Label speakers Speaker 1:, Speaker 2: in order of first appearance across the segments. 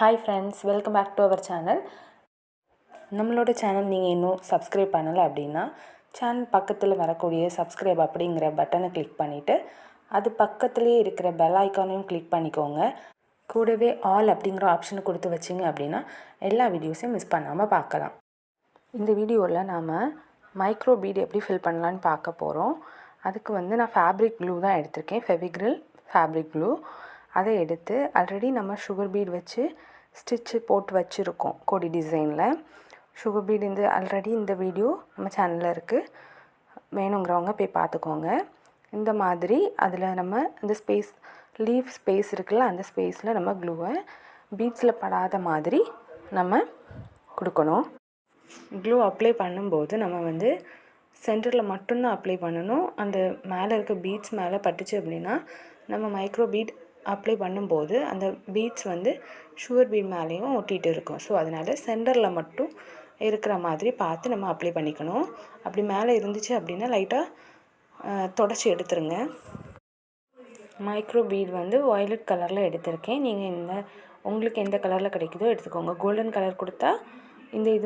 Speaker 1: Hi friends, welcome back to our channel. நம்மளோட channel நீங்கள் இன்னும் சப்ஸ்கிரைப் பண்ணலை அப்படின்னா சேனல் பக்கத்தில் வரக்கூடிய சப்ஸ்கிரைப் அப்படிங்கிற பட்டனை கிளிக் பண்ணிவிட்டு அது பக்கத்துலேயே இருக்கிற பெல் ஐக்கானையும் கிளிக் பண்ணிக்கோங்க. கூடவே ஆல் அப்படிங்கிற ஆப்ஷனை கொடுத்து வச்சிங்க அப்படின்னா எல்லா வீடியோஸையும் மிஸ் பண்ணாமல் பார்க்கலாம். இந்த வீடியோவில் நாம் மைக்ரோ பீட் எப்படி ஃபில் பண்ணலான்னு பார்க்க போகிறோம். அதுக்கு நான் ஃபேப்ரிக் க்ளூ தான் எடுத்திருக்கேன். ஃபெவிக்ரில் ஃபேப்ரிக் க்ளூ அதை எடுத்து ஆல்ரெடி நம்ம சுகர் பீட் வச்சு ஸ்டிச்சு போட்டு வச்சுருக்கோம். கொடி டிசைனில் சுகர் பீட் ஆல்ரெடி இந்த வீடியோ நம்ம சேனலில் இருக்குது. வேணுங்கிறவங்க போய் பார்த்துக்கோங்க. இந்த மாதிரி அதில் நம்ம இந்த லீஃப் ஸ்பேஸ் இருக்குல்ல, அந்த ஸ்பேஸில் நம்ம க்ளூவை பீட்ஸில் படாத மாதிரி நம்ம கொடுக்கணும். க்ளூ அப்ளை பண்ணும்போது நம்ம சென்டரில் மட்டும்தான் அப்ளை பண்ணணும். அந்த மேலே இருக்க பீட்ஸ் மேலே பட்டுச்சு அப்படின்னா நம்ம மைக்ரோ பீட் அப்ளை பண்ணும்போது அந்த பீட்ஸ் சுகர் பீட் மேலேயும் ஒட்டிகிட்டு இருக்கும். ஸோ அதனால் சென்டரில் மட்டும் இருக்கிற மாதிரி பார்த்து நம்ம அப்ளை பண்ணிக்கணும். அப்படி மேலே இருந்துச்சு அப்படின்னா லைட்டாக தொடச்சி எடுத்துருங்க. மைக்ரோ பீட் வயலட் கலரில் எடுத்திருக்கேன். நீங்கள் உங்களுக்கு எந்த கலரில் கிடைக்குதோ எடுத்துக்கோங்க. கோல்டன் கலர் கொடுத்தா இது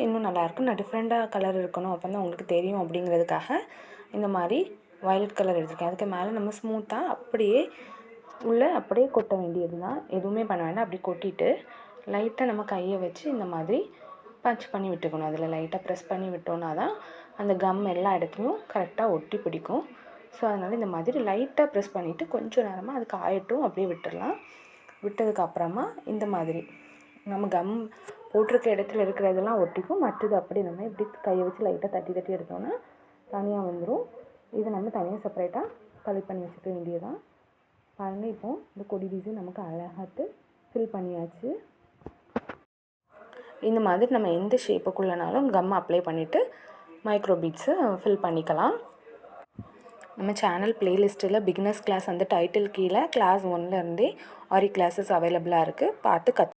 Speaker 1: இன்னும் நல்லாயிருக்கும். நான் டிஃப்ரெண்ட்டாக கலர் இருக்கணும் அப்போ தான் உங்களுக்கு தெரியும் அப்படிங்கிறதுக்காக இந்த மாதிரி வயலட் கலர் எடுத்திருக்கேன். அதுக்கு மேலே நம்ம ஸ்மூத்தாக அப்படியே கொட்ட வேண்டியது தான். எதுவுமே பண்ண வேண்டாம். அப்படி கொட்டிட்டு லைட்டாக நம்ம கையை வச்சு இந்த மாதிரி பஞ்ச் பண்ணி விட்டுக்கணும். அதில் லைட்டாக ப்ரெஸ் பண்ணி விட்டோன்னா தான் அந்த கம் எல்லா இடத்துலையும் கரெக்டாக ஒட்டி பிடிக்கும். ஸோ அதனால் இந்த மாதிரி லைட்டாக ப்ரெஸ் பண்ணிவிட்டு கொஞ்சம் நேரமாக அதுக்கு ஆயட்டும் அப்படியே விட்டுடலாம். விட்டதுக்கப்புறமா இந்த மாதிரி நம்ம கம் போட்டிருக்க இடத்துல இருக்கிறதெல்லாம் ஒட்டிக்கும். மற்றது அப்படி நம்ம இப்படி கையை வச்சு லைட்டாக தட்டி எடுத்தோன்னா தனியாக வந்துடும். இதை நம்ம தனியாக செப்பரேட்டாக கலெக்ட் பண்ணி வச்சுக்க வேண்டியதான். பாருங்கள், இப்போது இந்த கொடி டிசைன் நமக்கு அழகாட்டு ஃபில் பண்ணியாச்சு. இந்த மாதிரி நம்ம எந்த ஷேப்புக்குள்ளனாலும் கம் அப்ளை பண்ணிவிட்டு மைக்ரோ பீட்ஸை ஃபில் பண்ணிக்கலாம். நம்ம சேனல் ப்ளேலிஸ்ட்டில் பிகினர்ஸ் கிளாஸ் டைட்டில் கீழே கிளாஸ் 1லேருந்தே ஆரி கிளாஸஸ் அவைலபிளாக இருக்குது. பார்த்து